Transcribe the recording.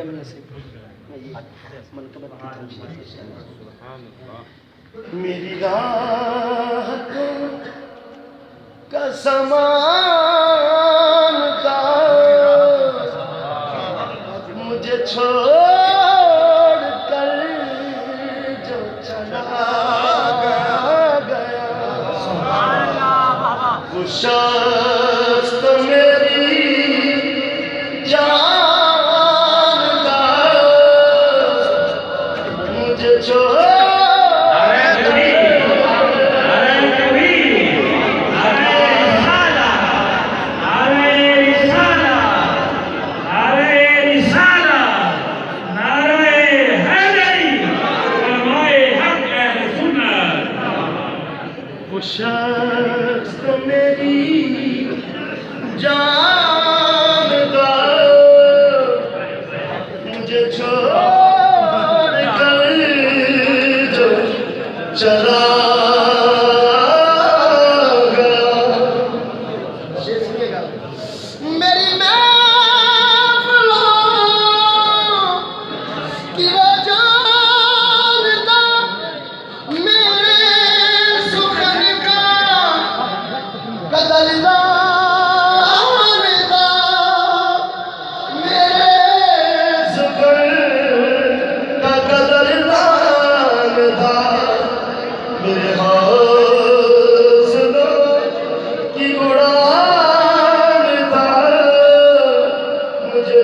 Yemen से मनकबत की तमशील। मेरी राहतों का समान था, मुझे छोड़ कर जो चला गया, वो शख्स तो मेरी जान था, मुझे छोड़ शख्स तो मेरी जान था, मुझे छोड़ कर जो चला गया। मेरी महफिलों की वो जान था, मेरे कदरदान था, मेरे ज़ुफ़र का कदरदान था, मेरे हौसलों की उड़ान था, मुझे